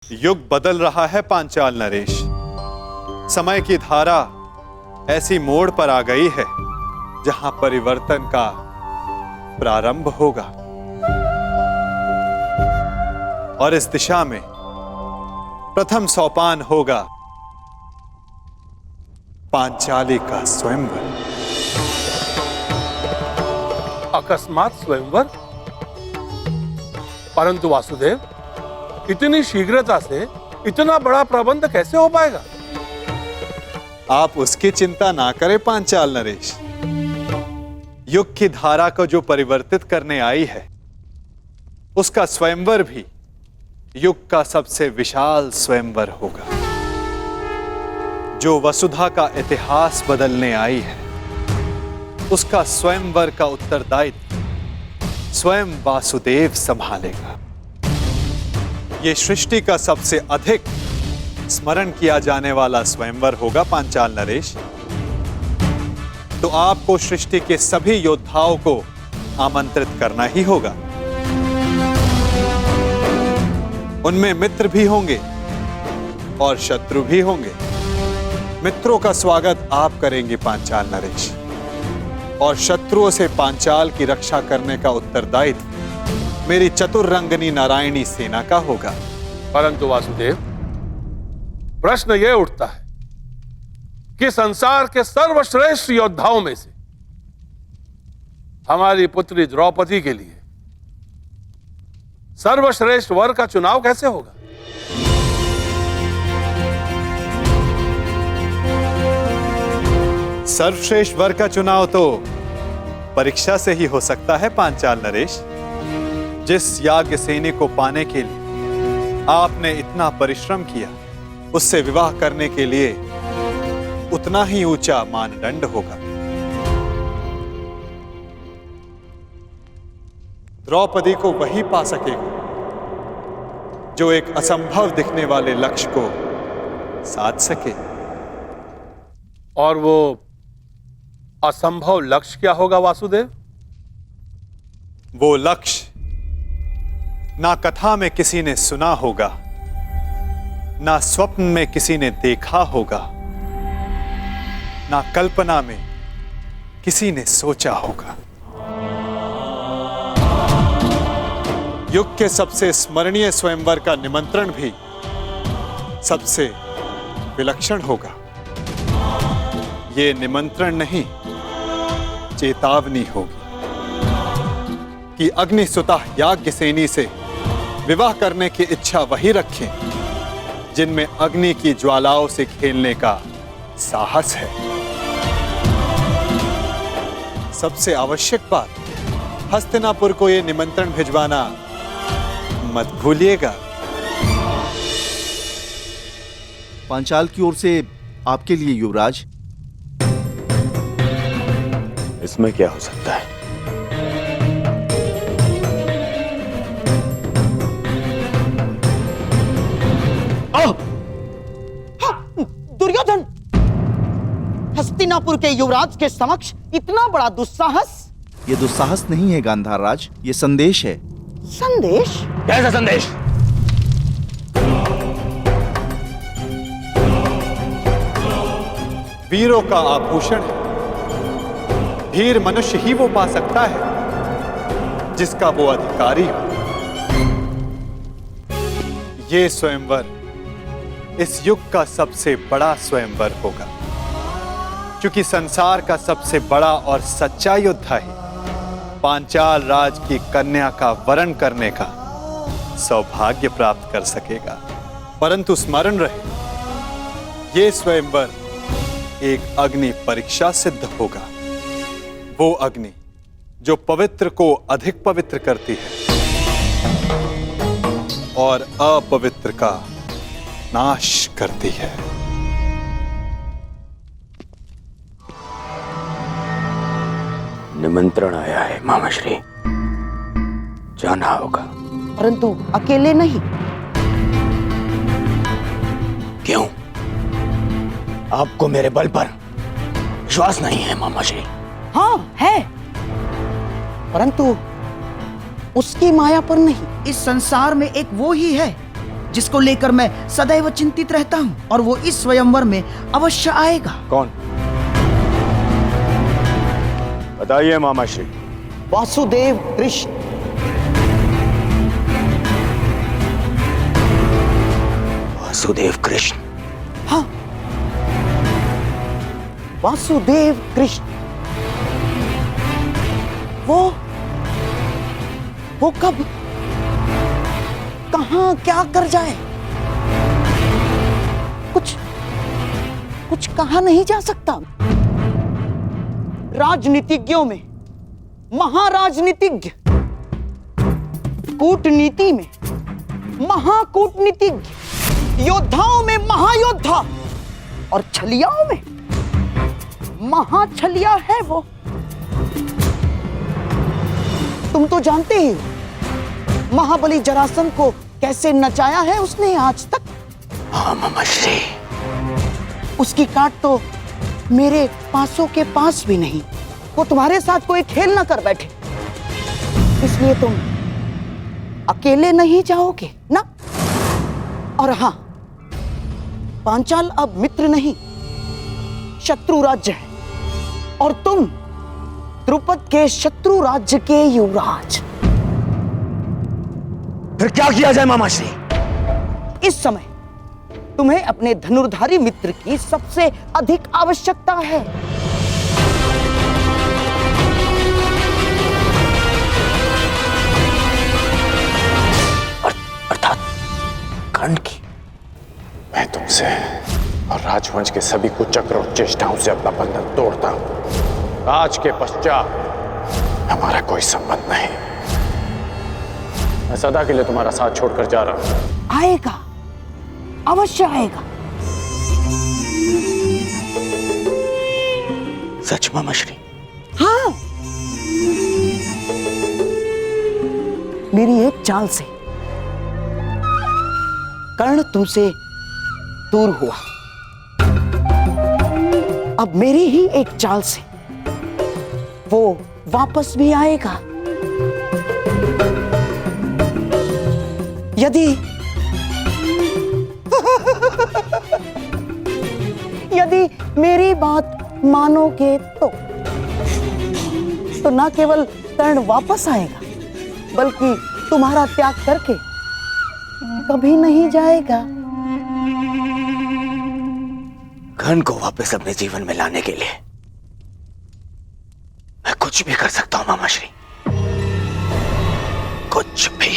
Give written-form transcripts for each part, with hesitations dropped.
युग बदल रहा है पांचाल नरेश। समय की धारा ऐसी मोड़ पर आ गई है जहां परिवर्तन का प्रारंभ होगा और इस दिशा में प्रथम सोपान होगा पांचाली का स्वयंवर। अकस्मात स्वयंवर? परंतु वासुदेव, इतनी शीघ्रता से इतना बड़ा प्रबंध कैसे हो पाएगा? आप उसकी चिंता ना करें पांचाल नरेश। युग की धारा को जो परिवर्तित करने आई है उसका स्वयंवर भी युग का सबसे विशाल स्वयंवर होगा। जो वसुधा का इतिहास बदलने आई है उसका स्वयंवर का उत्तरदायित्व स्वयं वासुदेव संभालेगा। यह सृष्टि का सबसे अधिक स्मरण किया जाने वाला स्वयंवर होगा पांचाल नरेश। तो आपको सृष्टि के सभी योद्धाओं को आमंत्रित करना ही होगा। उनमें मित्र भी होंगे और शत्रु भी होंगे। मित्रों का स्वागत आप करेंगे पांचाल नरेश और शत्रुओं से पांचाल की रक्षा करने का उत्तरदायित्व मेरी चतुर्रंगनी नारायणी सेना का होगा। परंतु वासुदेव, प्रश्न यह उठता है कि संसार के सर्वश्रेष्ठ योद्धाओं में से हमारी पुत्री द्रौपदी के लिए सर्वश्रेष्ठ वर का चुनाव कैसे होगा? सर्वश्रेष्ठ वर का चुनाव तो परीक्षा से ही हो सकता है पांचाल नरेश। जिस याज्ञसेनी को पाने के लिए आपने इतना परिश्रम किया उससे विवाह करने के लिए उतना ही ऊंचा मानदंड होगा। द्रौपदी को वही पा सकेगा जो एक असंभव दिखने वाले लक्ष्य को साध सके। और वो असंभव लक्ष्य क्या होगा वासुदेव? वो लक्ष्य ना कथा में किसी ने सुना होगा, ना स्वप्न में किसी ने देखा होगा, ना कल्पना में किसी ने सोचा होगा। युग के सबसे स्मरणीय स्वयंवर का निमंत्रण भी सबसे विलक्षण होगा। ये निमंत्रण नहीं, चेतावनी होगी कि अग्निसुता याज्ञसेनी से विवाह करने की इच्छा वही रखें जिनमें अग्नि की ज्वालाओं से खेलने का साहस है। सबसे आवश्यक बात, हस्तिनापुर को यह निमंत्रण भिजवाना मत भूलिएगा। पांचाल की ओर से आपके लिए युवराज। इसमें क्या हो सकता है? दुर्योधन, हस्तिनापुर के युवराज के समक्ष इतना बड़ा दुस्साहस? ये दुस्साहस नहीं है गांधार राज, ये संदेश है। संदेश? कैसा संदेश? वीरों का आभूषण है। वीर मनुष्य ही वो पा सकता है जिसका वो अधिकारी हो। ये स्वयंवर इस युग का सबसे बड़ा स्वयंवर होगा क्योंकि संसार का सबसे बड़ा और सच्चा योद्धा ही पांचाल राज की कन्या का वरण करने का सौभाग्य प्राप्त कर सकेगा। परंतु स्मरण रहे, ये स्वयंवर एक अग्नि परीक्षा सिद्ध होगा। वो अग्नि जो पवित्र को अधिक पवित्र करती है और अपवित्र का नाश करती है। निमंत्रण आया है मामाश्री, जाना होगा। परंतु अकेले नहीं। क्यों? आपको मेरे बल पर विश्वास नहीं है मामाश्री? हाँ है, परंतु उसकी माया पर नहीं। इस संसार में एक वो ही है जिसको लेकर मैं सदैव चिंतित रहता हूँ, और वो इस स्वयंवर में अवश्य आएगा। कौन? बताइए मामा श्री। वासुदेव कृष्ण। वासुदेव कृष्ण? हाँ, वासुदेव कृष्ण। वो कब, कहां, क्या कर जाए, कुछ कहा नहीं जा सकता। राजनीतिज्ञों में महाराजनीतिज्ञ, कूटनीति में महाकूटनीतिज्ञ, योद्धाओं में महायोद्धा और छलियाओं में महाछलिया है वो। तुम तो जानते ही हो महाबली जरासंध को कैसे नचाया है उसने आज तक। हाँ मामा श्री। उसकी काट तो मेरे पासों के पास भी नहीं। वो तुम्हारे साथ कोई खेल ना कर बैठे, इसलिए तुम अकेले नहीं जाओगे ना। और हाँ, पांचाल अब मित्र नहीं, शत्रु राज्य है, और तुम द्रुपद के शत्रु राज्य के युवराज। फिर क्या किया जाए मामा श्री? इस समय तुम्हें अपने धनुर्धारी मित्र की सबसे अधिक आवश्यकता है। अर्थात कर्ण की। मैं तुमसे और राजवंश के सभी कुचक्र और चेष्टाओं से अपना बंधन तोड़ता हूं। आज के पश्चात हमारा कोई संबंध नहीं। मैं सदा के लिए तुम्हारा साथ छोड़कर जा रहा हूं। आएगा, अवश्य आएगा। सच मामा श्री? हाँ, मेरी एक चाल से कर्ण तुमसे दूर हुआ, अब मेरी ही एक चाल से वो वापस भी आएगा। यदि यदि मेरी बात मानोगे तो ना केवल कर्ण वापस आएगा, बल्कि तुम्हारा त्याग करके कभी नहीं जाएगा। कर्ण को वापस अपने जीवन में लाने के लिए मैं कुछ भी कर सकता हूं मामा श्री, कुछ भी।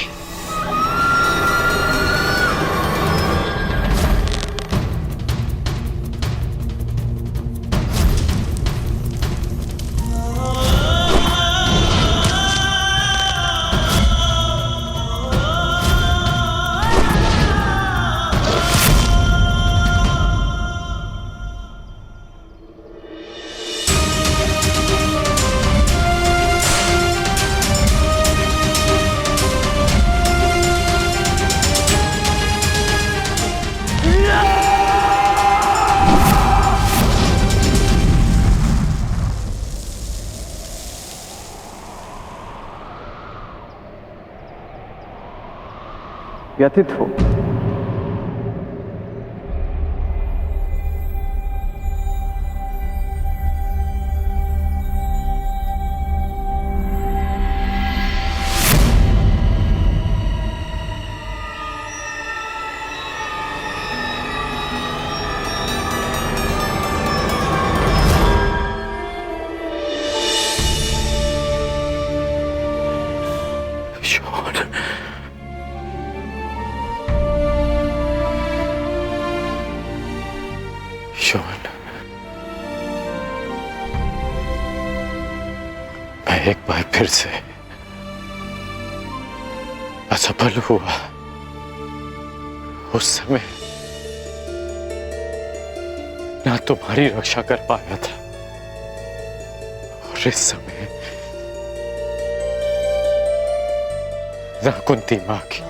व्यथित हो। मैं एक बार फिर से असफल हुआ। उस समय ना तुम्हारी रक्षा कर पाया था, और इस समय ना कुंती मां की।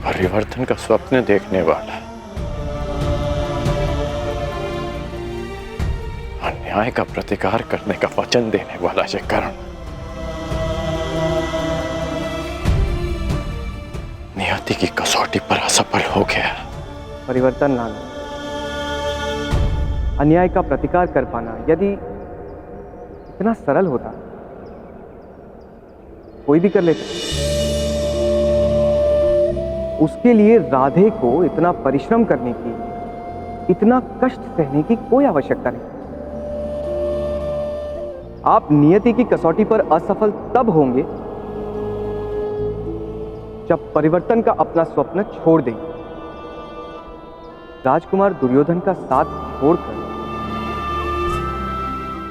परिवर्तन का स्वप्न देखने वाला, अन्याय का प्रतिकार करने का वचन देने वाला ये कर्ण नियति की कसौटी पर असफल हो गया। परिवर्तन लाना, अन्याय का प्रतिकार कर पाना यदि इतना सरल होता कोई भी कर लेता। उसके लिए राधे को इतना परिश्रम करने की, इतना कष्ट सहने की कोई आवश्यकता नहीं। आप नियति की कसौटी पर असफल तब होंगे जब परिवर्तन का अपना स्वप्न छोड़ देंगे। राजकुमार दुर्योधन का साथ छोड़कर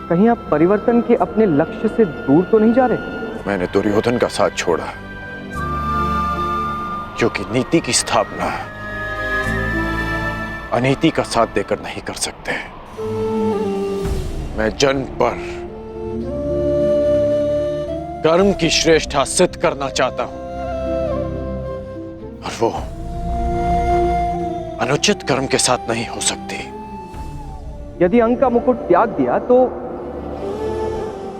कहीं आप परिवर्तन के अपने लक्ष्य से दूर तो नहीं जा रहे? मैंने दुर्योधन का साथ छोड़ा क्योंकि नीति की स्थापना अनीति का साथ देकर नहीं कर सकते। मैं जन्म पर कर्म की श्रेष्ठता सिद्ध करना चाहता हूं और वो अनुचित कर्म के साथ नहीं हो सकती। यदि अंक का मुकुट त्याग दिया तो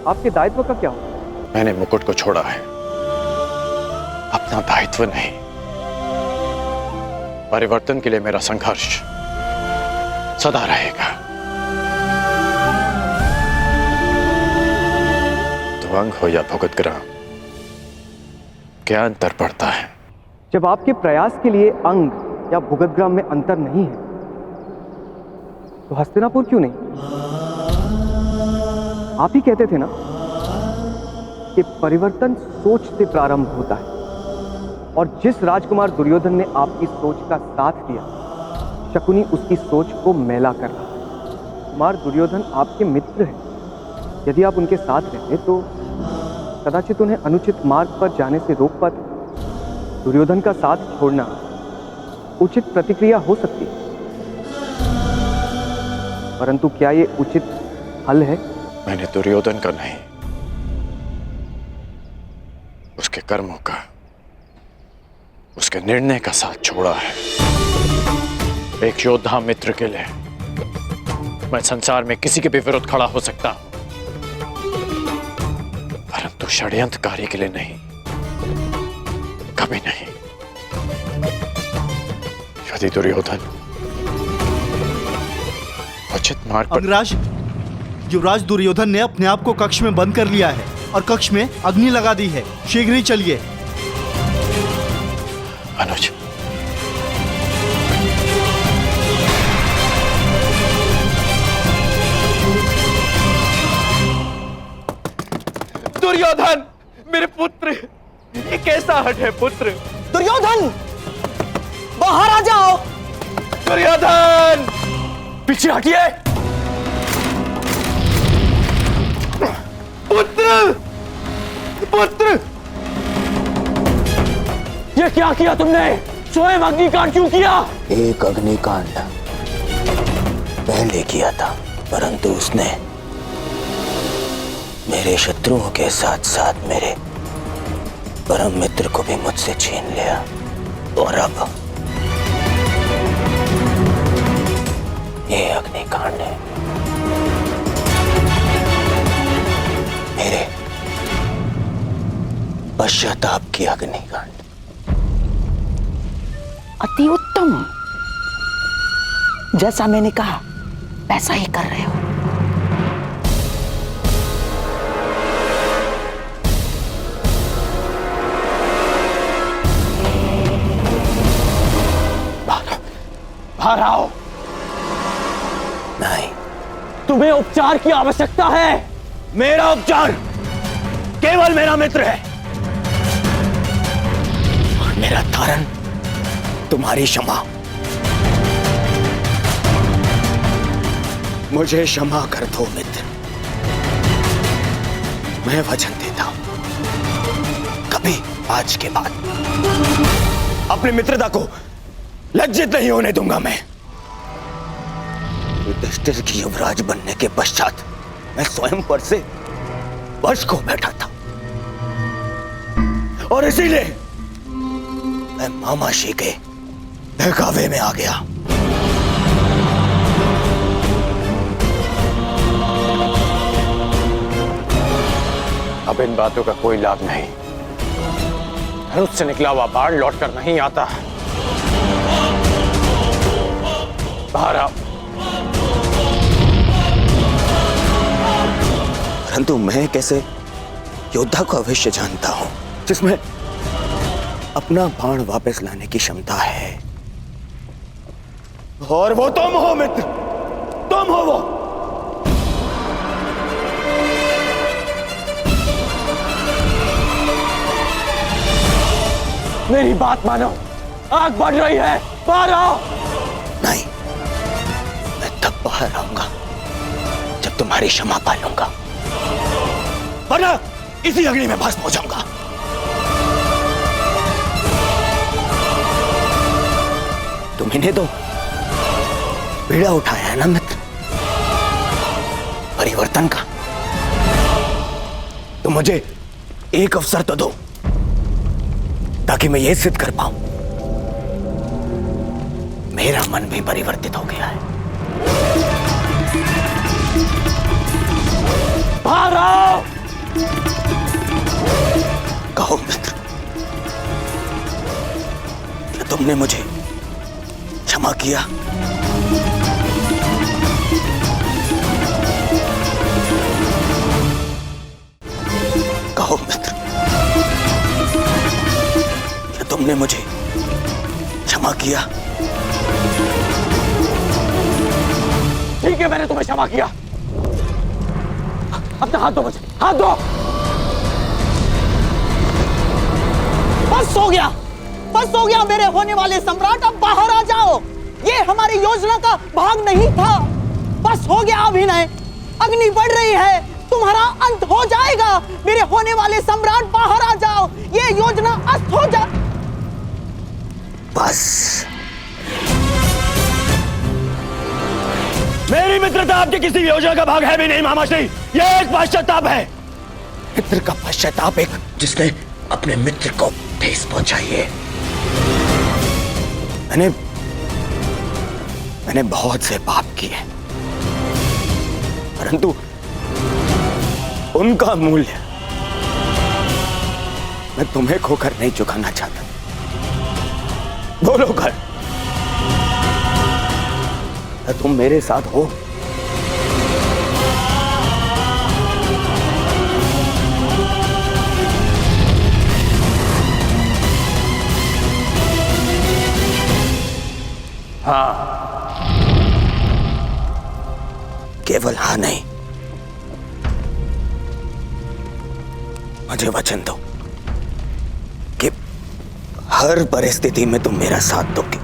आपके दायित्व का क्या होगा? मैंने मुकुट को छोड़ा है, अपना दायित्व नहीं। परिवर्तन के लिए मेरा संघर्ष सदा रहेगा। तो अंग हो या भुगत ग्राम, क्या अंतर पड़ता है? जब आपके प्रयास के लिए अंग या भूगतग्राम में अंतर नहीं है तो हस्तिनापुर क्यों नहीं? आप ही कहते थे ना कि परिवर्तन सोच से प्रारंभ होता है, और जिस राजकुमार दुर्योधन ने आपकी सोच का साथ दिया, शकुनी उसकी सोच को मैला कर रहा है। कुमार दुर्योधन आपके मित्र हैं। यदि आप उनके साथ रहते तो कदाचित उन्हें अनुचित मार्ग पर जाने से रोक पाते। दुर्योधन का साथ छोड़ना उचित प्रतिक्रिया हो सकती है, परंतु क्या ये उचित हल है? मैंने दुर्योधन का नहीं, उसके कर्मों का, उसके निर्णय का साथ छोड़ा है। एक योद्धा मित्र के लिए मैं संसार में किसी के भी विरुद्ध खड़ा हो सकता हूं, परंतु षड्यंत्रकारी के लिए नहीं, कभी नहीं। यदि दुर्योधन उचित मार्ग पर... अंगराज, युवराज दुर्योधन ने अपने आप को कक्ष में बंद कर लिया है और कक्ष में अग्नि लगा दी है। शीघ्र ही चलिए। अनुज, दुर्योधन, मेरे पुत्र, ये कैसा हट है पुत्र? दुर्योधन, बाहर आ जाओ। दुर्योधन, पीछे हटिए। पुत्र, पुत्र, ये क्या किया तुमने? स्वयं अग्निकांड क्यों किया? एक अग्निकांड पहले किया था, परंतु उसने मेरे शत्रुओं के साथ साथ मेरे परम मित्र को भी मुझसे छीन लिया, और अब ये अग्निकांड है मेरे पश्चाताप की अग्निकांड। अति उत्तम, जैसा मैंने कहा वैसा ही कर रहे हो। बाहर आओ। नहीं, तुम्हें उपचार की आवश्यकता है। मेरा उपचार केवल मेरा मित्र है, और मेरा तारण तुम्हारी क्षमा। मुझे क्षमा कर दो मित्र, मैं वचन देता हूं, कभी आज के बाद अपनी मित्रता को लज्जित नहीं होने दूंगा। मैं युधिष्ठिर की युवराज बनने के पश्चात मैं स्वयं पर से वश को बैठा था, और इसीलिए मैं मामाशी के बहकावे में आ गया। अब इन बातों का कोई लाभ नहीं। धनुष से निकला हुआ बाण लौटकर नहीं आता। बाहर आओ। परंतु मैं कैसे योद्धा को अवश्य जानता हूं जिसमें अपना बाण वापस लाने की क्षमता है। और वो तुम हो मित्र, तुम हो वो। मेरी बात मानो, आग बढ़ रही है, बाहर आओ। नहीं, मैं तब बाहर आऊंगा जब तुम्हारी क्षमा पालूंगा, वरना इसी अग्नि में भस्म हो जाऊंगा। तुम्हें तो बीड़ा उठाया है ना मित्र, परिवर्तन का। तो मुझे एक अवसर तो दो ताकि मैं यह सिद्ध कर पाऊं मेरा मन भी परिवर्तित हो गया है। बाहर आओ। कहो मित्र, क्या तुमने मुझे क्षमा किया? कहो मित्र, क्या तुमने मुझे क्षमा किया? ठीक है, मैंने तुम्हें क्षमा किया। अपना हाथ दो मुझे, हाथ दो। बस हो गया मेरे होने वाले सम्राट, अब बाहर आ जाओ। ये हमारी योजना का भाग नहीं था। बस हो गया अभिनय। अग्नि बढ़ रही है, तुम्हारा अंत हो जाएगा। मेरे होने वाले सम्राट बाहर आ जाओ, ये योजना अस्त हो जा। बस मेरी मित्रता आपकी किसी भी योजना का भाग है भी नहीं महामाश्री, यह एक पश्चाताप है। मित्र का पश्चाताप एक जिसने अपने मित्र को ठेस पहुंचाई है। मैंने बहुत से पाप किए, परंतु उनका मूल्य मैं तुम्हें खोकर नहीं चुकाना चाहता। बोलो कर, क्या तुम मेरे साथ हो? हाँ। केवल हाँ नहीं, मुझे वचन दो कि हर परिस्थिति में तुम मेरा साथ दोगे।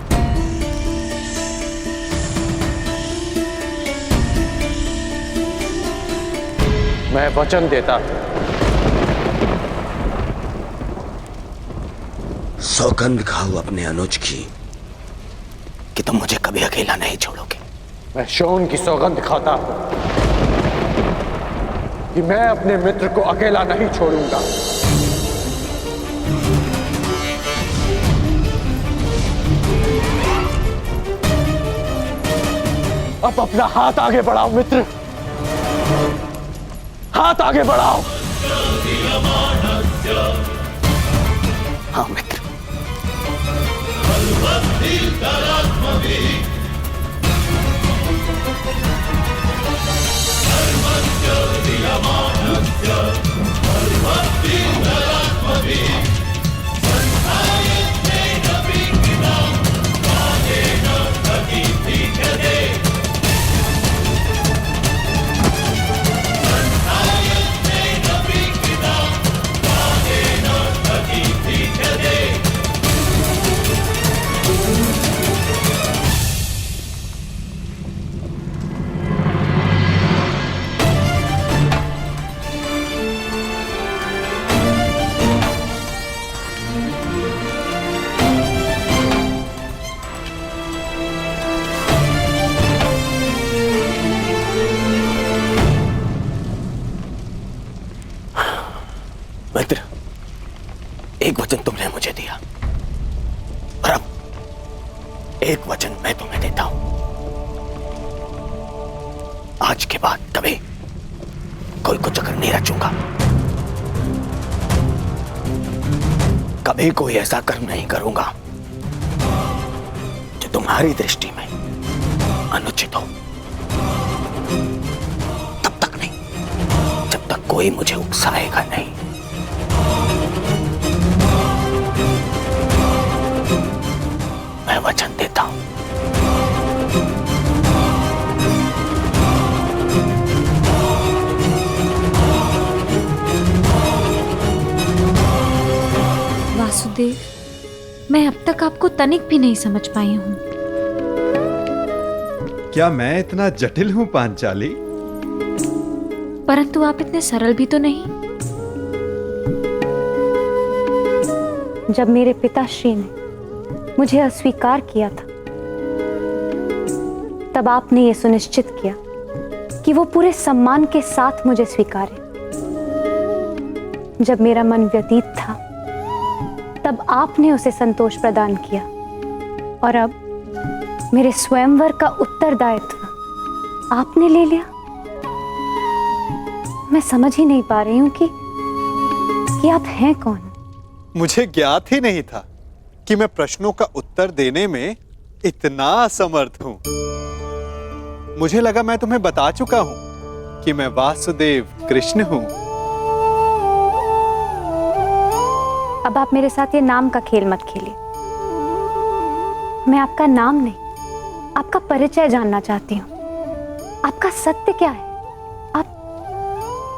मैं वचन देता, सौगंध खाओ अपने अनुज की कि तुम मुझे कभी अकेला नहीं छोड़ोगे। मैं शोन की सौगंध खाता हूं कि मैं अपने मित्र को अकेला नहीं छोड़ूंगा। अब अपना हाथ आगे बढ़ाओ मित्र, हाथ आगे बढ़ाओ। हाँ मित्र, मित्र, एक वचन तुमने मुझे दिया और अब एक वचन मैं तुम्हें देता हूं। आज के बाद कभी कोई को चक्कर नहीं रचूंगा, कभी कोई ऐसा कर्म नहीं करूंगा जो तुम्हारी दृष्टि में अनुचित हो। तब तक नहीं जब तक कोई मुझे उकसाएगा नहीं। मैं वचन देता हूं। वासुदेव, मैं अब तक आपको तनिक भी नहीं समझ पाई हूं। क्या मैं इतना जटिल हूं पांचाली? परंतु आप इतने सरल भी तो नहीं। जब मेरे पिताश्री ने मुझे अस्वीकार किया था, तब आपने ये सुनिश्चित किया कि वो पूरे सम्मान के साथ मुझे स्वीकारे। जब मेरा मन व्यतीत था, तब आपने उसे संतोष प्रदान किया, और अब मेरे स्वयंवर का उत्तरदायित्व आपने ले लिया। मैं समझ ही नहीं पा रही हूं कि आप हैं कौन। मुझे ज्ञात ही नहीं था कि मैं प्रश्नों का उत्तर देने में इतना असमर्थ हूं। मुझे लगा मैं तुम्हें बता चुका हूं कि मैं वासुदेव कृष्ण हूं। अब आप मेरे साथ ये नाम का खेल मत खेलिए। मैं आपका नाम नहीं, आपका परिचय जानना चाहती हूँ। आपका सत्य क्या है?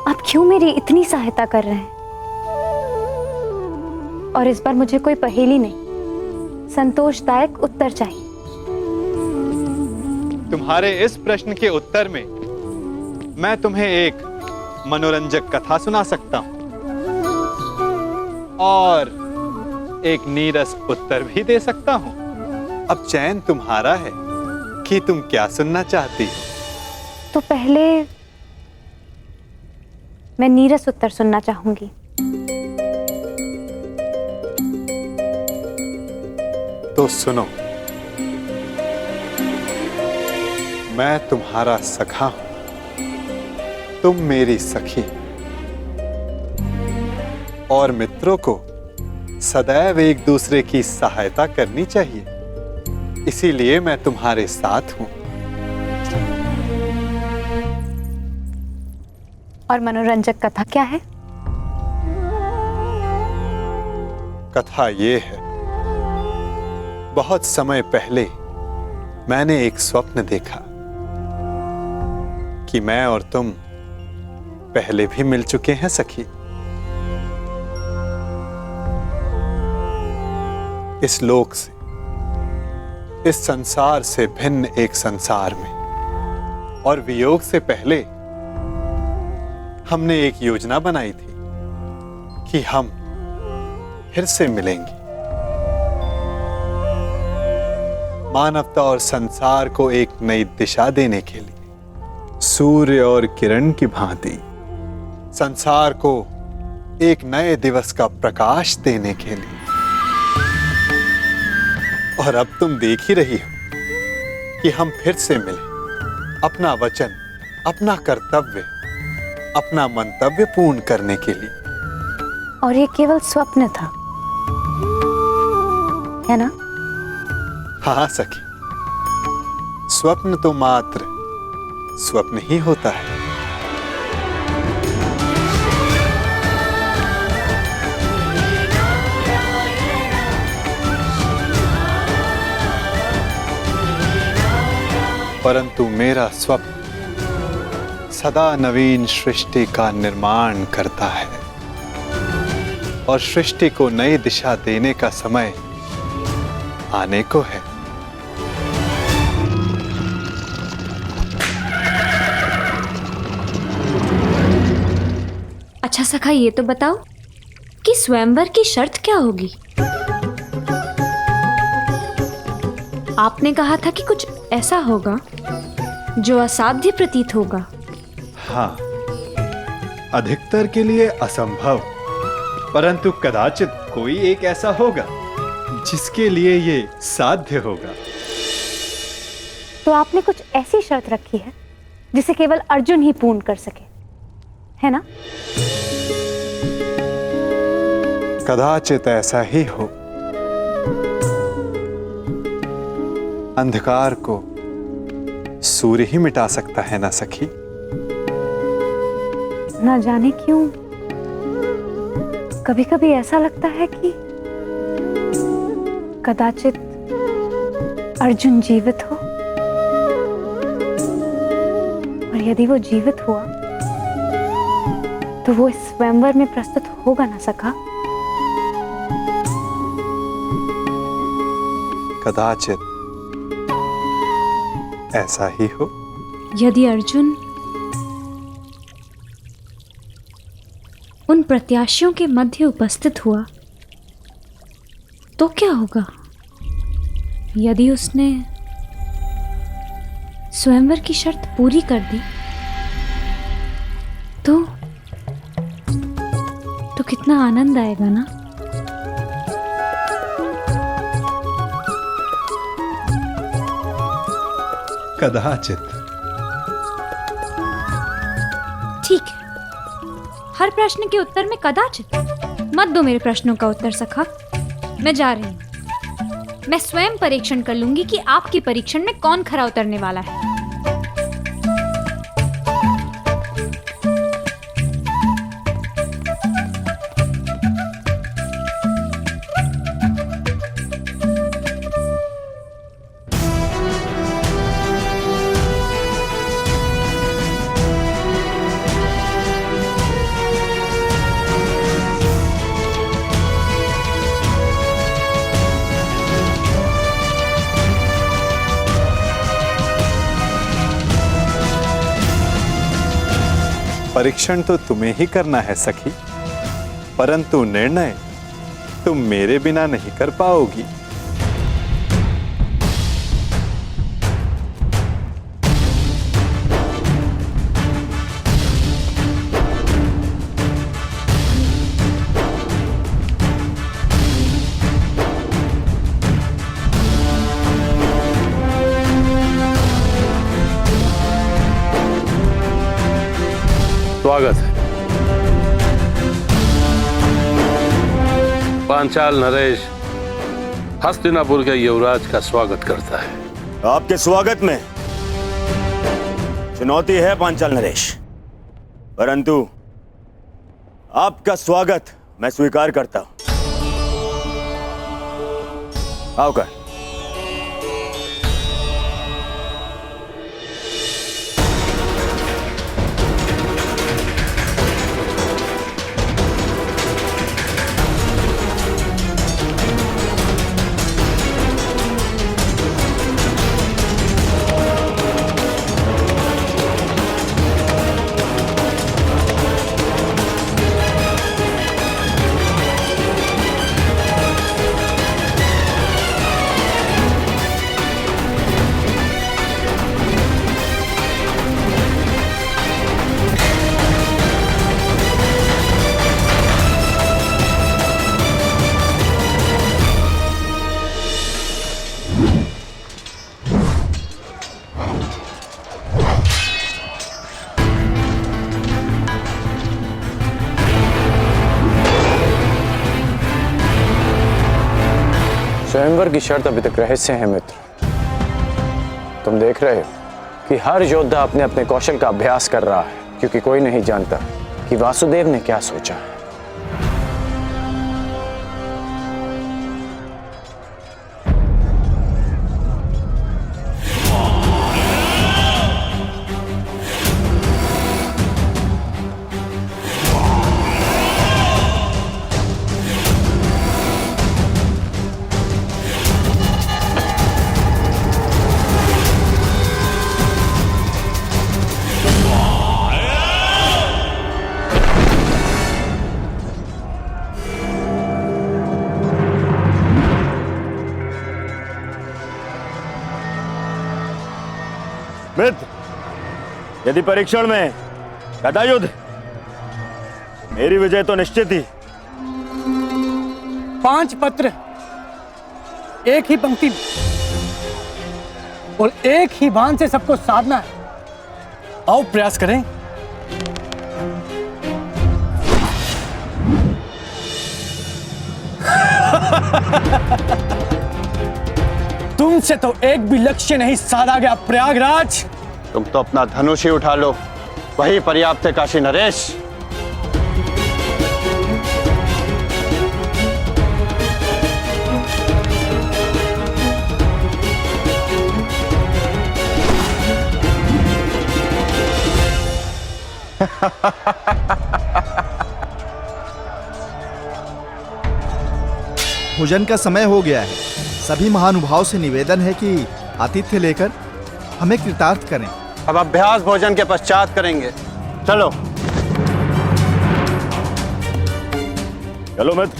आप क्यों मेरी इतनी सहायता कर रहे हैं? और इस बार मुझे कोई पहेली नहीं, संतोषदायक उत्तर चाहिए। तुम्हारे इस प्रश्न के उत्तर में मैं तुम्हें एक मनोरंजक कथा सुना सकता हूं और एक नीरस उत्तर भी दे सकता हूं। अब चयन तुम्हारा है कि तुम क्या सुनना चाहती हो। तो पहले मैं नीरस उत्तर सुनना चाहूंगी। तो सुनो, मैं तुम्हारा सखा हूं, तुम मेरी सखी, और मित्रों को सदैव एक दूसरे की सहायता करनी चाहिए। इसीलिए मैं तुम्हारे साथ हूं। और मनोरंजक कथा क्या है? कथा ये है, बहुत समय पहले मैंने एक स्वप्न देखा कि मैं और तुम पहले भी मिल चुके हैं सखी। इस लोक से, इस संसार से भिन्न एक संसार में, और वियोग से पहले हमने एक योजना बनाई थी कि हम फिर से मिलेंगे। मानवता और संसार को एक नई दिशा देने के लिए, सूर्य और किरण की भांति संसार को एक नए दिवस का प्रकाश देने के लिए। और अब तुम देख ही रही हो कि हम फिर से मिले, अपना वचन, अपना कर्तव्य, अपना मंतव्य पूर्ण करने के लिए। और ये केवल स्वप्न था, है ना? हाँ सखी, स्वप्न तो मात्र स्वप्न ही होता है। परंतु मेरा स्वप्न सदा नवीन सृष्टि का निर्माण करता है, और सृष्टि को नई दिशा देने का समय आने को है। अच्छा सखा, ये तो बताओ कि स्वयंवर की शर्त क्या होगी? आपने कहा था कि कुछ ऐसा होगा जो असाध्य प्रतीत होगा। हाँ, अधिकतर के लिए असंभव, परंतु कदाचित कोई एक ऐसा होगा जिसके लिए ये साध्य होगा। तो आपने कुछ ऐसी शर्त रखी है जिसे केवल अर्जुन ही पूर्ण कर सके, है ना? कदाचित ऐसा ही हो। अंधकार को सूर्य ही मिटा सकता है ना सखी? ना जाने क्यों कभी कभी ऐसा लगता है कि कदाचित अर्जुन जीवित हो, और यदि वो जीवित हुआ तो वो इस स्वयंवर में प्रस्तुत होगा ना सका? कदाचित ऐसा ही हो। यदि अर्जुन उन प्रत्याशियों के मध्य उपस्थित हुआ तो क्या होगा? यदि उसने स्वयंवर की शर्त पूरी कर दी तो कितना आनंद आएगा ना। कदाचित। ठीक है, हर प्रश्न के उत्तर में कदाचित मत दो मेरे प्रश्नों का उत्तर सखा। मैं जा रही हूं। मैं स्वयं परीक्षण कर लूंगी कि आपकी परीक्षण में कौन खरा उतरने वाला है। परीक्षण तो तुम्हें ही करना है सखी, परंतु निर्णय तुम मेरे बिना नहीं कर पाओगी। स्वागत है। पांचाल नरेश हस्तिनापुर के युवराज का स्वागत करता है। आपके स्वागत में चुनौती है पांचाल नरेश, परंतु आपका स्वागत मैं स्वीकार करता हूं। आओ कर। स्वयंवर की शर्त अभी तक रहस्य है मित्र। तुम देख रहे हो कि हर योद्धा अपने अपने कौशल का अभ्यास कर रहा है, क्योंकि कोई नहीं जानता कि वासुदेव ने क्या सोचा है। मित्र, यदि परीक्षण में गदायुद्ध, मेरी विजय तो निश्चित ही। 5 पत्र एक ही पंक्ति में और एक ही बाण से सबको साधना है। आओ प्रयास करें। तुमसे तो एक भी लक्ष्य नहीं साधा गया प्रयागराज। तुम तो अपना धनुष ही उठा लो, वही पर्याप्त है काशी नरेश। भोजन का समय हो गया है। सभी महानुभाव से निवेदन है कि आतिथ्य लेकर हमें कृतार्थ करें। अब अभ्यास भोजन के पश्चात करेंगे। चलो चलो मित्र।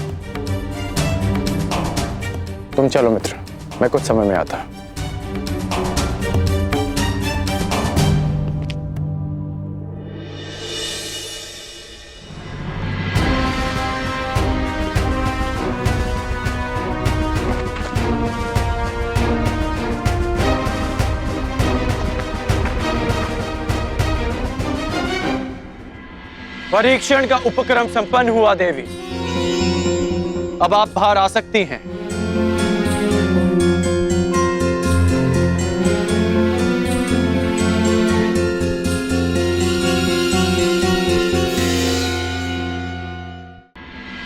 तुम चलो मित्र, मैं कुछ समय में आता। परीक्षण का उपक्रम संपन्न हुआ देवी। अब आप बाहर आ सकती हैं।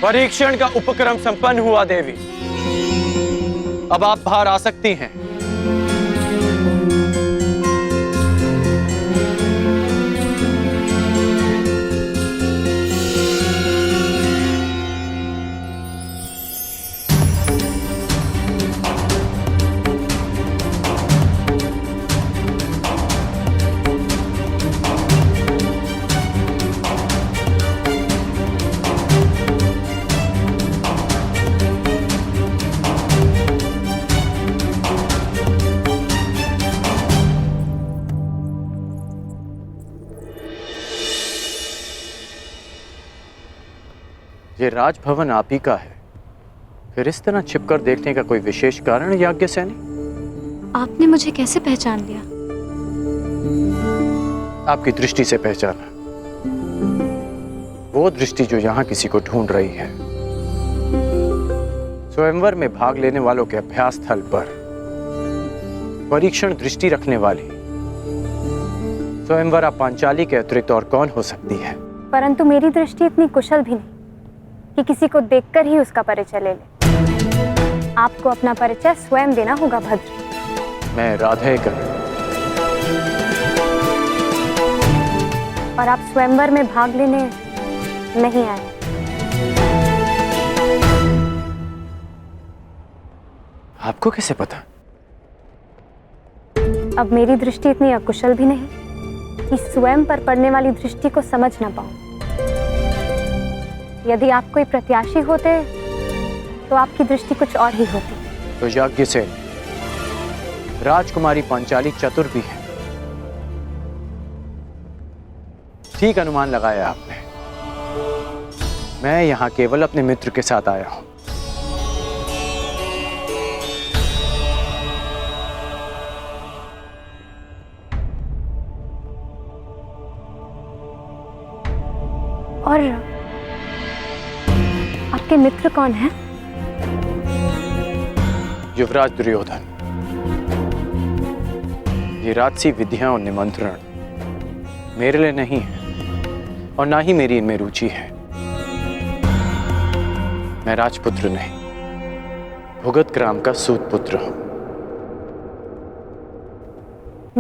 परीक्षण का उपक्रम संपन्न हुआ देवी। अब आप बाहर आ सकती हैं। ये राजभवन आप ही का है, फिर इस तरह छिपकर देखने का कोई विशेष कारण याज्ञसेनी? आपने मुझे कैसे पहचान लिया? आपकी दृष्टि से पहचाना, वो दृष्टि जो यहां किसी को ढूंढ रही है। स्वयंवर में भाग लेने वालों के अभ्यास स्थल पर परीक्षण दृष्टि रखने वाली स्वयंवरा पांचाली के अतिरिक्त और कौन हो सकती है? परंतु मेरी दृष्टि इतनी कुशल भी नहीं कि किसी को देखकर ही उसका परिचय ले ले। आपको अपना परिचय स्वयं देना होगा भद्र। मैं राधेकर। और आप स्वयंवर में भाग लेने नहीं आए। आपको कैसे पता? अब मेरी दृष्टि इतनी अकुशल भी नहीं कि स्वयं पर पड़ने वाली दृष्टि को समझ ना पाऊं। यदि आप कोई प्रत्याशी होते तो आपकी दृष्टि कुछ और ही होती। तो याज्ञसेन, राजकुमारी पांचाली चतुर भी है। ठीक अनुमान लगाया आपने। मैं यहां केवल अपने मित्र के साथ आया हूं। और आपके मित्र कौन हैं? युवराज दुर्योधन। ये राजसी विधियां और निमंत्रण मेरे लिए नहीं है और ना ही मेरी इनमें रुचि है। मैं राजपुत्र नहीं, भुगत ग्राम का सूत पुत्र हूं।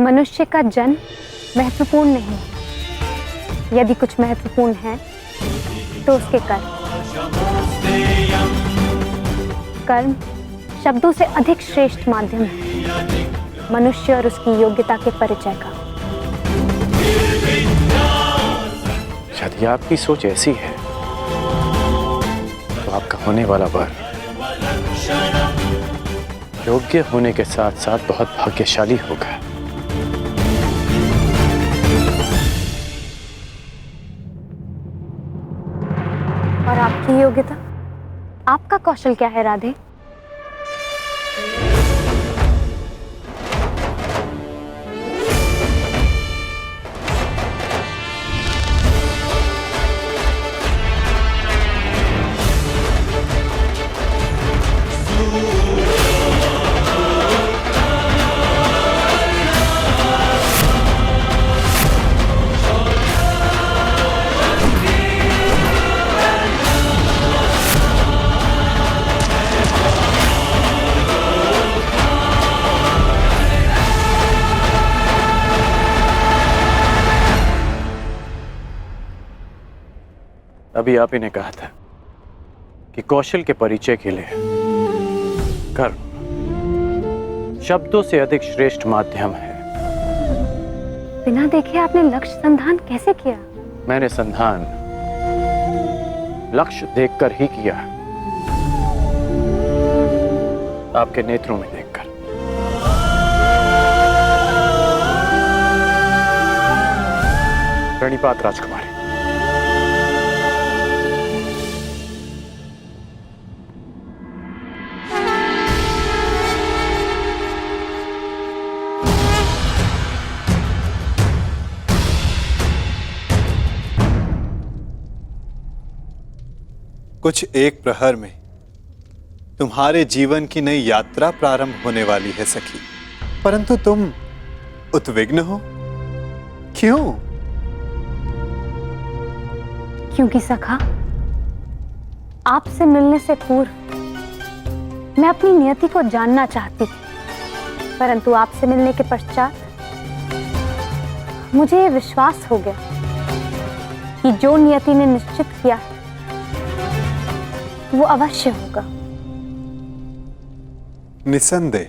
मनुष्य का जन्म महत्वपूर्ण नहीं, यदि कुछ महत्वपूर्ण है तो उसके कर्म। कर्म शब्दों से अधिक श्रेष्ठ माध्यम है मनुष्य और उसकी योग्यता के परिचय का। यदि आपकी सोच ऐसी है तो आपका होने वाला वर योग्य होने के साथ साथ बहुत भाग्यशाली होगा। और आपकी योग्यता, आपका कौशल क्या है राधे? अभी आप ही ने कहा था कि कौशल के परिचय के लिए कर्म शब्दों से अधिक श्रेष्ठ माध्यम है। बिना देखे आपने लक्ष्य संधान कैसे किया? मैंने संधान लक्ष्य देखकर ही किया, आपके नेत्रों में देखकर। प्रणिपात राजकुमारी। कुछ एक प्रहर में तुम्हारे जीवन की नई यात्रा प्रारंभ होने वाली है सखी, परंतु तुम उद्विग्न हो, क्यों? क्योंकि सखा, आपसे मिलने से पूर्व मैं अपनी नियति को जानना चाहती थी, परंतु आपसे मिलने के पश्चात मुझे यह विश्वास हो गया कि जो नियति ने निश्चित किया है वो अवश्य होगा। निसंदेह।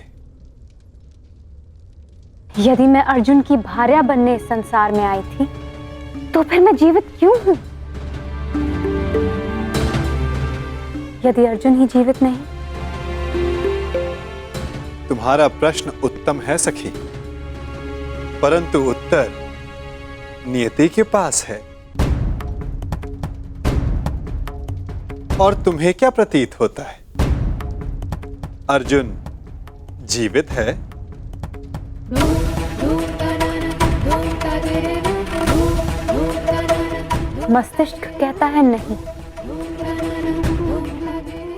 यदि मैं अर्जुन की भार्या बनने इस संसार में आई थी, तो फिर मैं जीवित क्यों हूं? यदि अर्जुन ही जीवित नहीं। तुम्हारा प्रश्न उत्तम है सखी, परंतु उत्तर नियति के पास है। और तुम्हें क्या प्रतीत होता है? अर्जुन जीवित है? मस्तिष्क कहता है नहीं,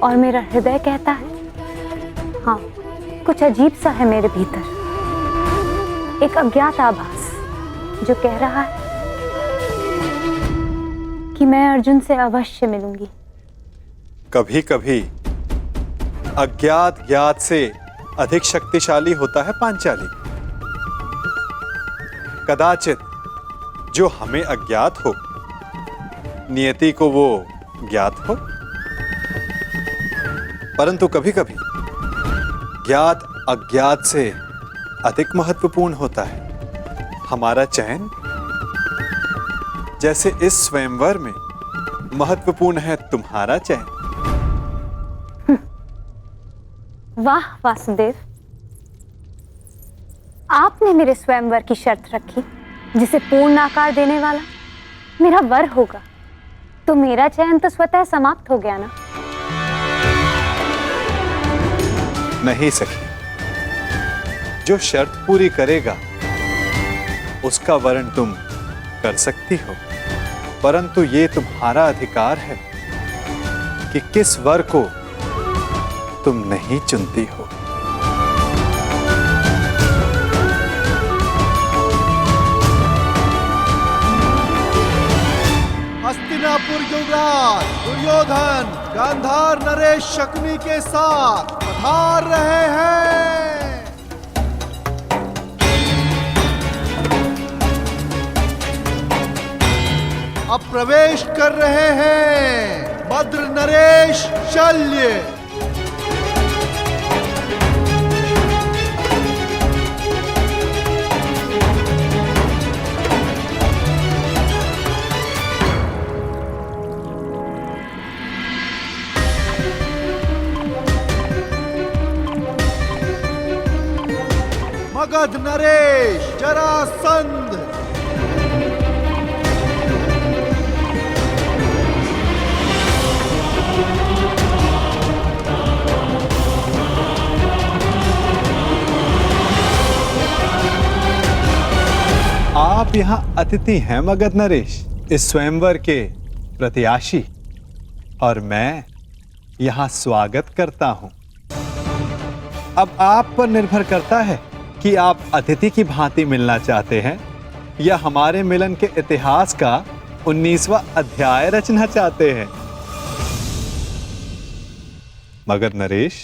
और मेरा हृदय कहता है हाँ। कुछ अजीब सा है मेरे भीतर, एक अज्ञात आभास जो कह रहा है कि मैं अर्जुन से अवश्य मिलूंगी। कभी कभी अज्ञात ज्ञात से अधिक शक्तिशाली होता है पांचाली। कदाचित जो हमें अज्ञात हो, नियति को वो ज्ञात हो, परंतु कभी कभी ज्ञात अज्ञात से अधिक महत्वपूर्ण होता है हमारा चयन। जैसे इस स्वयंवर में महत्वपूर्ण है तुम्हारा चयन। वाह वासुदेव, आपने मेरे स्वयंवर की शर्त रखी जिसे पूर्ण आकार देने वाला मेरा वर होगा, तो मेरा चयन तो स्वतः समाप्त हो गया ना? नहीं सखी, जो शर्त पूरी करेगा उसका वर्ण तुम कर सकती हो, परंतु ये तुम्हारा अधिकार है कि किस वर को तुम नहीं चुनती हो। हस्तिनापुर युवराज दुर्योधन गांधार नरेश शकुनी के साथ पधार रहे हैं। अब प्रवेश कर रहे हैं भद्र नरेश शल्य। मगध नरेश जरासंध। आप यहाँ अतिथि हैं मगध नरेश, इस स्वयंवर के प्रत्याशी, और मैं यहाँ स्वागत करता हूँ। अब आप पर निर्भर करता है कि आप अतिथि की भांति मिलना चाहते हैं या हमारे मिलन के इतिहास का 19वां अध्याय रचना चाहते हैं। मगध नरेश,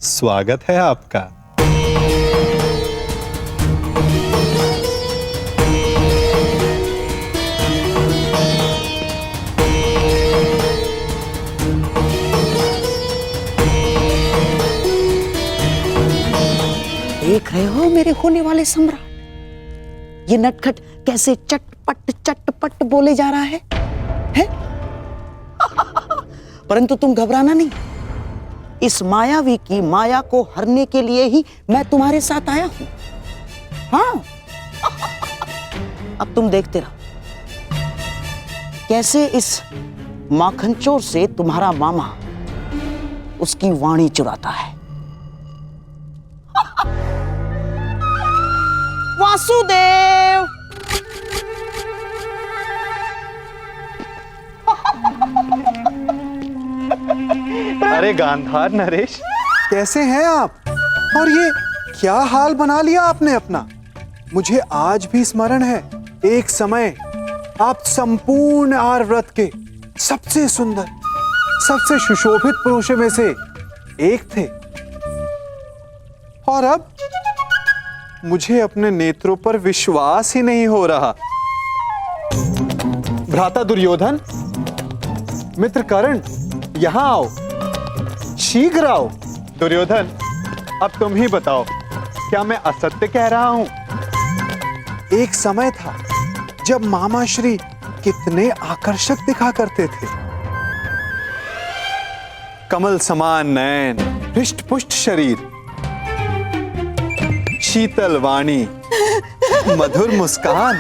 स्वागत है आपका। देख रहे हो मेरे होने वाले सम्राट, ये नटखट कैसे चटपट चटपट बोले जा रहा है? परंतु तुम घबराना नहीं, इस मायावी की माया को हरने के लिए ही मैं तुम्हारे साथ आया हूं। हाँ, अब तुम देखते रहो कैसे इस माखनचोर से तुम्हारा मामा उसकी वाणी चुराता है। वासुदेव, अरे गांधार नरेश, कैसे हैं आप? और ये क्या हाल बना लिया आपने अपना? मुझे आज भी स्मरण है, एक समय आप संपूर्ण आर्यव्रत के सबसे सुंदर, सबसे सुशोभित पुरुषों में से एक थे। और अब मुझे अपने नेत्रों पर विश्वास ही नहीं हो रहा। भ्राता दुर्योधन, मित्र कर्ण, यहां आओ, शीघ्र आओ। दुर्योधन, अब तुम ही बताओ, क्या मैं असत्य कह रहा हूं? एक समय था जब मामा श्री कितने आकर्षक दिखा करते थे। कमल समान नयन, हृष्ट पुष्ट शरीर, शीतल वाणी, मधुर मुस्कान।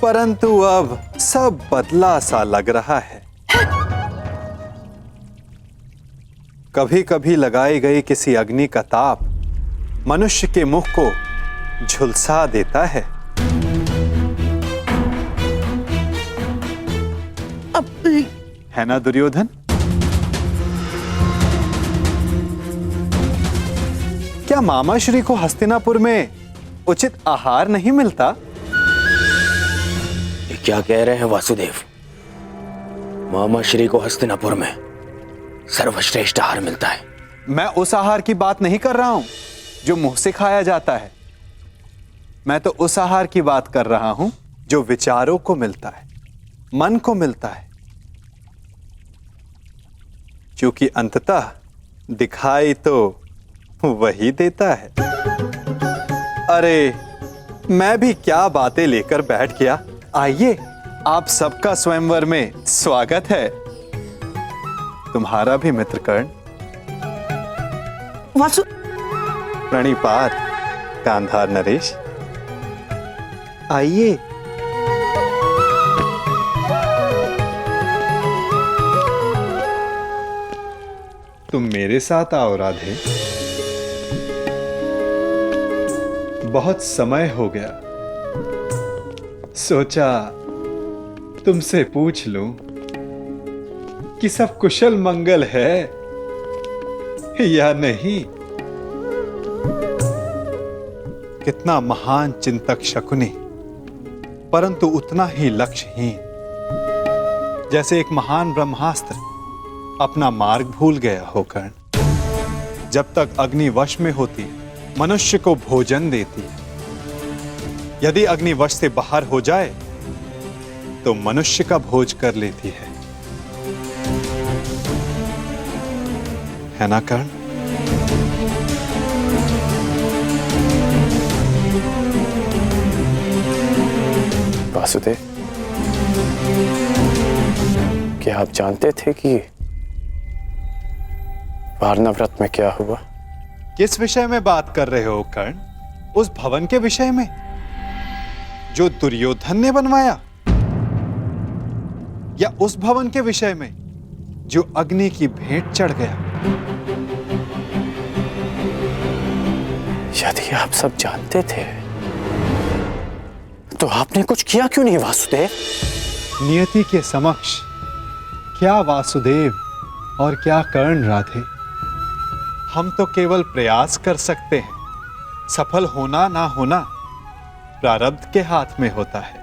परंतु अब सब बदला सा लग रहा है। कभी कभी लगाई गई किसी अग्नि का ताप मनुष्य के मुख को झुलसा देता है। है ना दुर्योधन? क्या मामा श्री को हस्तिनापुर में उचित आहार नहीं मिलता? ये क्या कह रहे हैं वासुदेव? मामा श्री को हस्तिनापुर में सर्वश्रेष्ठ आहार मिलता है। मैं उस आहार की बात नहीं कर रहा हूं जो मुंह से खाया जाता है। मैं तो उस आहार की बात कर रहा हूं जो विचारों को मिलता है, मन को मिलता है, क्योंकि अंततः दिखाई तो वही देता है। अरे, मैं भी क्या बातें लेकर बैठ गया। आइए, आप सबका स्वयंवर में स्वागत है। तुम्हारा भी मित्र कर्ण। वासु, प्रणिपात गांधार नरेश। आइए। तुम मेरे साथ आओ राधे। बहुत समय हो गया, सोचा तुमसे पूछ लूं कि सब कुशल मंगल है या नहीं। कितना महान चिंतक शकुनी, परंतु उतना ही लक्ष्यहीन, जैसे एक महान ब्रह्मास्त्र अपना मार्ग भूल गया हो कर्ण। जब तक अग्नि वश में होती मनुष्य को भोजन देती है, यदि अग्नि वश से बाहर हो जाए तो मनुष्य का भोज कर लेती है ना कर्ण? वासुदेव, क्या आप जानते थे कि वारणाव्रत में क्या हुआ? किस विषय में बात कर रहे हो कर्ण? उस भवन के विषय में जो दुर्योधन ने बनवाया, या उस भवन के विषय में जो अग्नि की भेंट चढ़ गया? यदि आप सब जानते थे तो आपने कुछ किया क्यों नहीं वासुदेव? नियति के समक्ष क्या वासुदेव और क्या कर्ण राधे, हम तो केवल प्रयास कर सकते हैं। सफल होना ना होना प्रारब्ध के हाथ में होता है।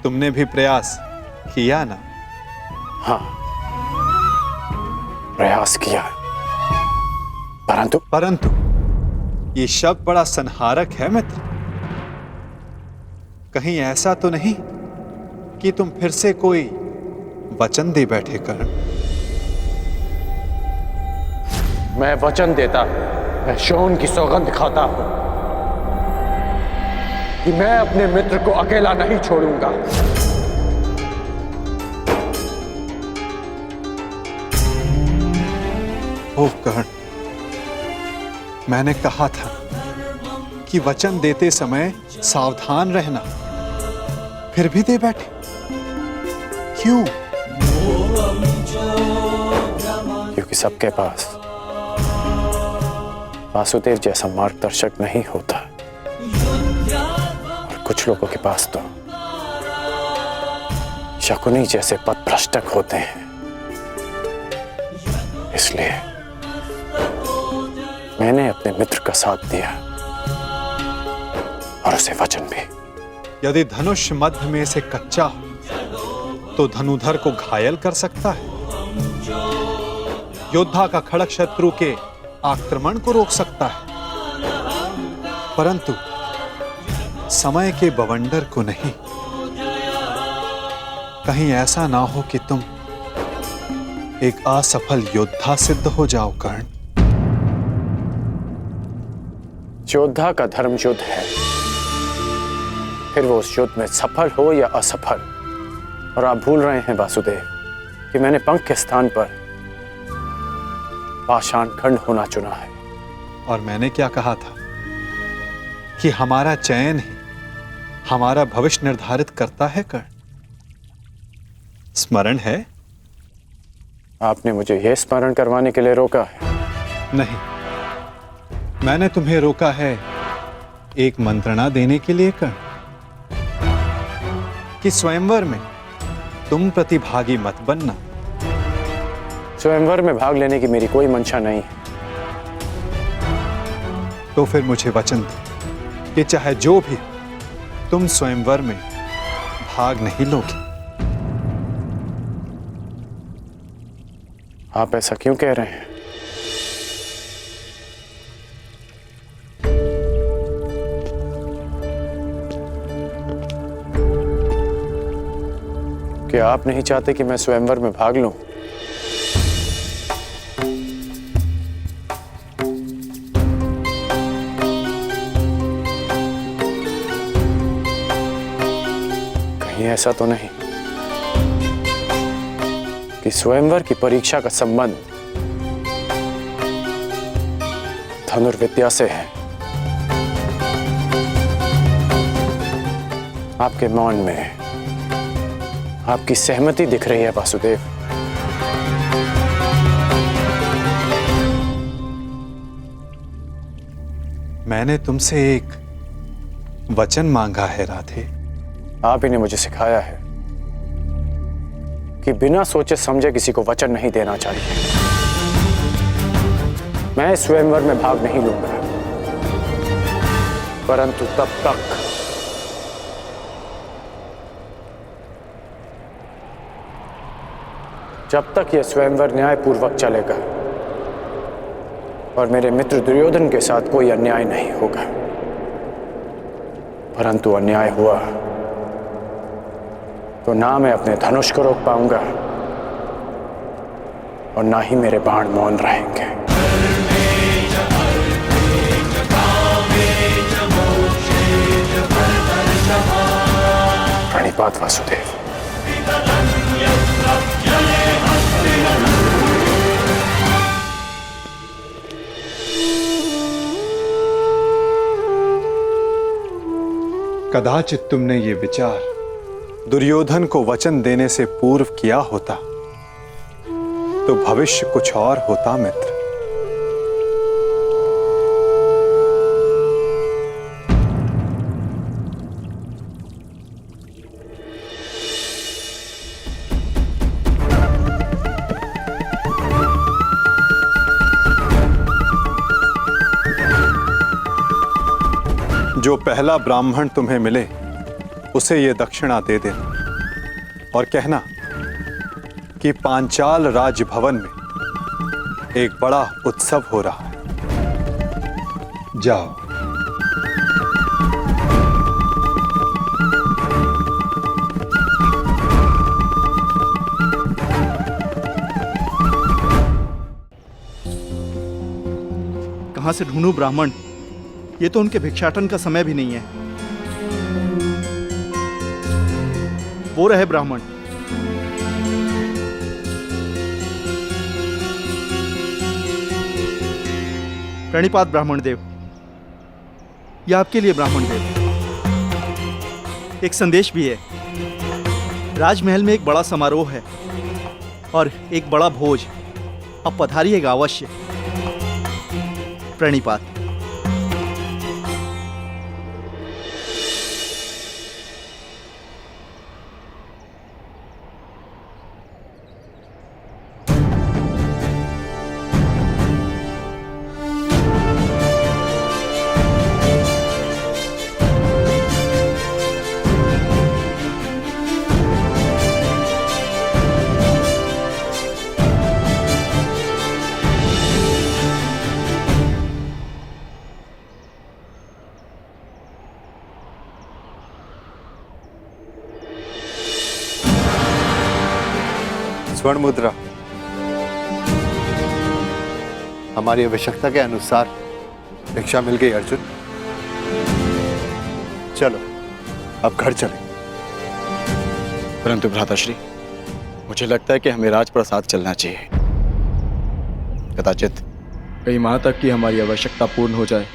तुमने भी प्रयास किया ना? हाँ, प्रयास किया, परंतु ये शब्द बड़ा संहारक है मित्र। कहीं ऐसा तो नहीं कि तुम फिर से कोई वचन दे बैठे कर्ण? मैं वचन देता हूं, मैं शोन की सौगंध खाता हूं कि मैं अपने मित्र को अकेला नहीं छोड़ूंगा। ओह कर्ण, मैंने कहा था कि वचन देते समय सावधान रहना, फिर भी दे बैठे। क्यों? क्योंकि सबके पास वासुदेव जैसा मार्गदर्शक नहीं होता, और कुछ लोगों के पास तो शकुनी जैसे पथभ्रष्टक होते हैं। इसलिए मैंने अपने मित्र का साथ दिया और उसे वचन भी। यदि धनुष मध्य में से कच्चा हो तो धनुधर को घायल कर सकता है, योद्धा का खड़ग शत्रु के आक्रमण को रोक सकता है, परंतु समय के बवंडर को नहीं। कहीं ऐसा ना हो कि तुम एक असफल योद्धा सिद्ध हो जाओ कर्ण। योद्धा का धर्म युद्ध है, फिर वो उस युद्ध में सफल हो या असफल। और आप भूल रहे हैं वासुदेव कि मैंने पंख के स्थान पर पाषाण खंड होना चुना है। और मैंने क्या कहा था कि हमारा चयन ही हमारा भविष्य निर्धारित करता है कर्ण। स्मरण है? आपने मुझे यह स्मरण करवाने के लिए रोका है? नहीं, मैंने तुम्हें रोका है एक मंत्रणा देने के लिए कर्ण, कि स्वयंवर में तुम प्रतिभागी मत बनना। स्वयंवर में भाग लेने की मेरी कोई मंशा नहीं है। तो फिर मुझे वचन दो कि चाहे जो भी तुम स्वयंवर में भाग नहीं लोगे। आप ऐसा क्यों कह रहे हैं? क्या आप नहीं चाहते कि मैं स्वयंवर में भाग लूं? कहीं ऐसा तो नहीं कि स्वयंवर की परीक्षा का संबंध धनुर्विद्या से है? आपके मौन में आपकी सहमति दिख रही है वासुदेव। मैंने तुमसे एक वचन मांगा है राधे। आप ही ने मुझे सिखाया है कि बिना सोचे समझे किसी को वचन नहीं देना चाहिए। मैं स्वयंवर में भाग नहीं लूंगा, परंतु तब तक जब तक यह स्वयंवर न्यायपूर्वक चलेगा और मेरे मित्र दुर्योधन के साथ कोई अन्याय नहीं होगा। परंतु अन्याय हुआ तो ना मैं अपने धनुष को रोक पाऊंगा और ना ही मेरे बाण मौन रहेंगे। प्रणिपात वासुदेव। कदाचित तुमने ये विचार दुर्योधन को वचन देने से पूर्व किया होता तो भविष्य कुछ और होता मित्र। जो पहला ब्राह्मण तुम्हें मिले उसे ये दक्षिणा दे देना और कहना कि पांचाल राजभवन में एक बड़ा उत्सव हो रहा है। जाओ। कहां से ढूंढूं ब्राह्मण? ये तो उनके भिक्षाटन का समय भी नहीं है। वो रहे ब्राह्मण। प्रणिपात ब्राह्मण देव। ये आपके लिए ब्राह्मण देव। एक संदेश भी है। राजमहल में एक बड़ा समारोह है और एक बड़ा भोज। अब पधारिएगा अवश्य। प्रणिपात। स्वर्ण मुद्रा हमारी आवश्यकता के अनुसार भिक्षा मिल गई अर्जुन। चलो अब घर चलें। परंतु भ्राताश्री, मुझे लगता है कि हमें राजप्रसाद चलना चाहिए। कदाचित कई माह तक की हमारी आवश्यकता पूर्ण हो जाए।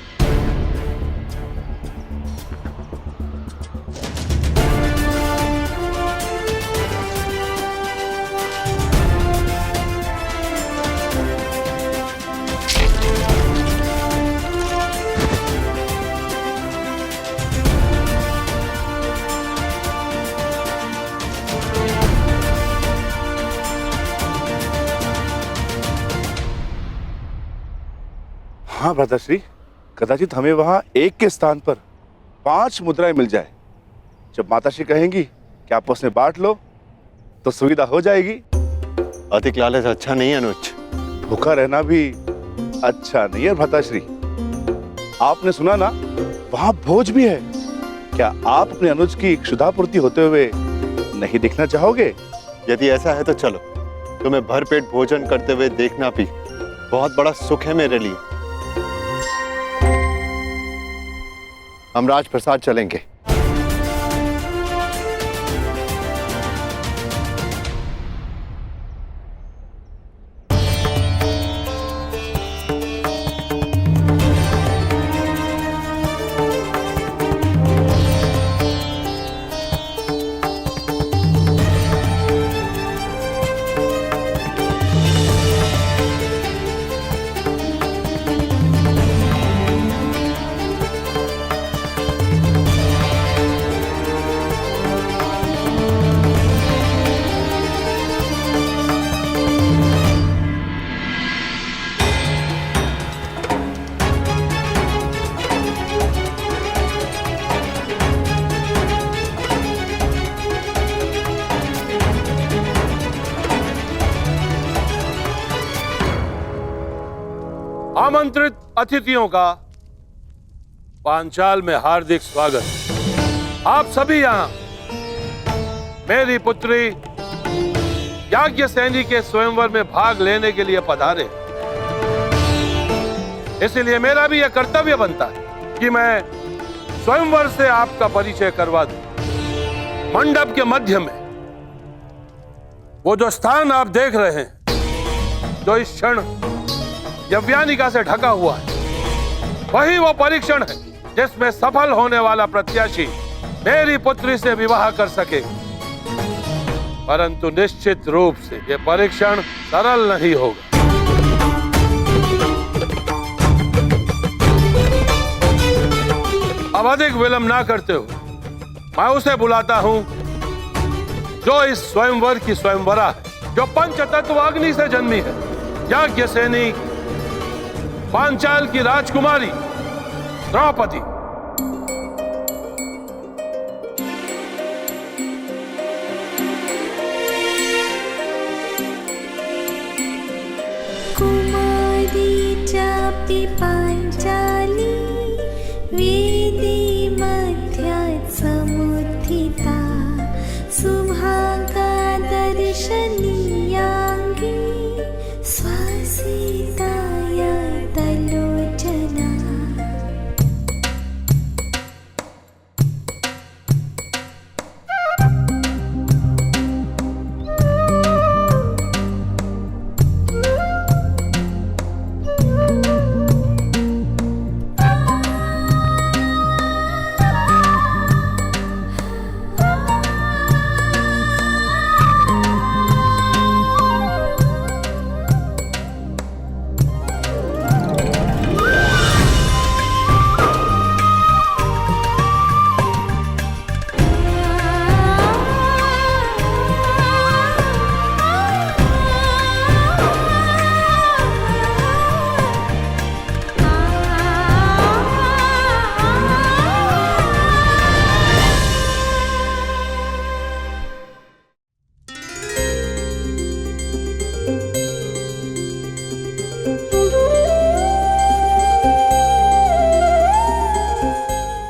हाँ भ्राताश्री, कदाचित हमें वहां एक के स्थान पर 5 मुद्राएं मिल जाए। जब माताश्री कहेंगी कि आप उसमें बांट लो तो सुविधा हो जाएगी। अधिक लालच अच्छा नहीं है अनुज। भूखा रहना भी अच्छा नहीं है भ्राताश्री। आपने सुना ना, वहां भोज भी है। क्या आप अपने अनुज की क्षुधापूर्ति होते हुए नहीं देखना चाहोगे? यदि ऐसा है तो चलो। तुम्हें भरपेट भोजन करते हुए देखना भी बहुत बड़ा सुख है मेरे लिए। हम राजप्रसाद चलेंगे। आमंत्रित अतिथियों का पांचाल में हार्दिक स्वागत। आप सभी यहाँ मेरी पुत्री याज्ञसेनी के स्वयंवर में भाग लेने के लिए पधारे। इसलिए मेरा भी यह कर्तव्य बनता है कि मैं स्वयंवर से आपका परिचय करवा दूं। मंडप के मध्य में वो जो स्थान आप देख रहे हैं, जो इस क्षण यव्यानिका से ढका हुआ है, वही वो परीक्षण है जिसमें सफल होने वाला प्रत्याशी मेरी पुत्री से विवाह कर सके। परंतु निश्चित रूप से यह परीक्षण सरल नहीं होगा। अब अधिक विलंब ना करते हुए मैं उसे बुलाता हूं जो इस स्वयंवर की स्वयंवरा है, जो पंचतत्व अग्नि से जन्मी है, याज्ञसेनी पांचाल की राजकुमारी द्रौपदी। कुमारी चापि पांचाली वेदी मध्यात् समुत्थिता सुभागा दर्शनीयाङ्गी स्वसीताय तलोचन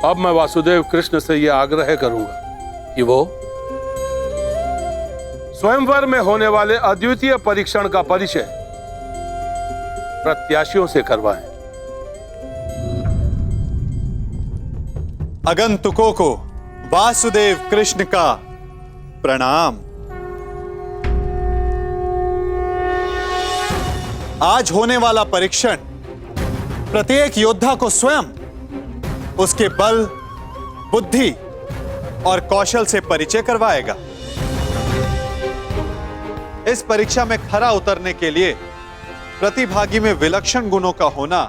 अब मैं वासुदेव कृष्ण से यह आग्रह करूंगा कि वो स्वयंवर में होने वाले अद्वितीय परीक्षण का परिचय प्रत्याशियों से करवाएं। आगंतुकों को वासुदेव कृष्ण का प्रणाम। आज होने वाला परीक्षण प्रत्येक योद्धा को स्वयं उसके बल, बुद्धि और कौशल से परिचय करवाएगा। इस परीक्षा में खरा उतरने के लिए प्रतिभागी में विलक्षण गुणों का होना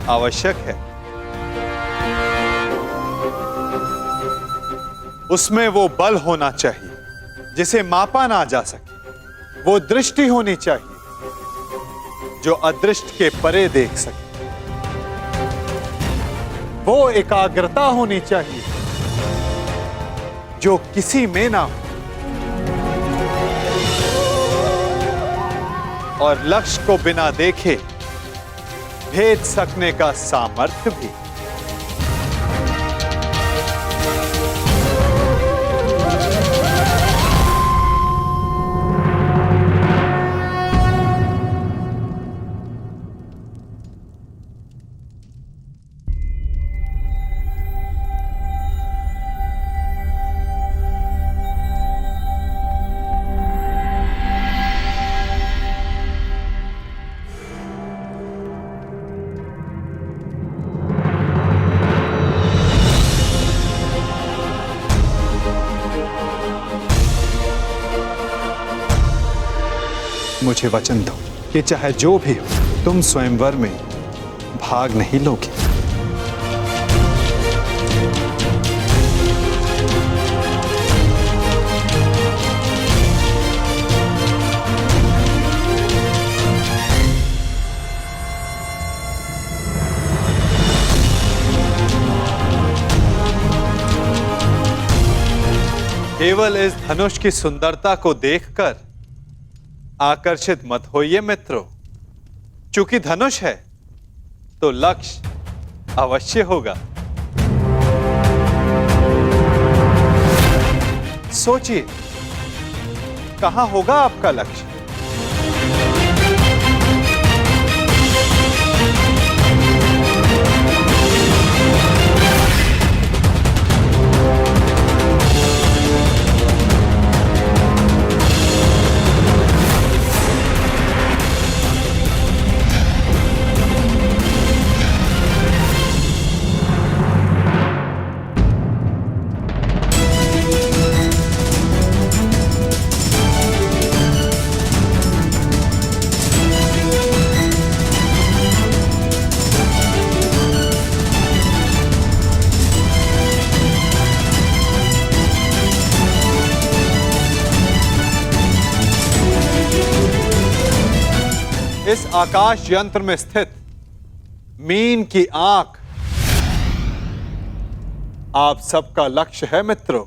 आवश्यक है। उसमें वो बल होना चाहिए जिसे मापा ना जा सके, वो दृष्टि होनी चाहिए जो अदृष्ट के परे देख सके, वो एकाग्रता होनी चाहिए जो किसी में ना हो, और लक्ष्य को बिना देखे भेद सकने का सामर्थ्य भी। मुझे वचन दो कि चाहे जो भी हो, तुम स्वयंवर में भाग नहीं लोगे। केवल इस धनुष की सुंदरता को देखकर आकर्षित मत होइए मित्रों, चूंकि धनुष है तो लक्ष्य अवश्य होगा। सोचिए, कहां होगा आपका लक्ष्य? इस आकाश यंत्र में स्थित मीन की आंख आप सबका लक्ष्य है मित्रों।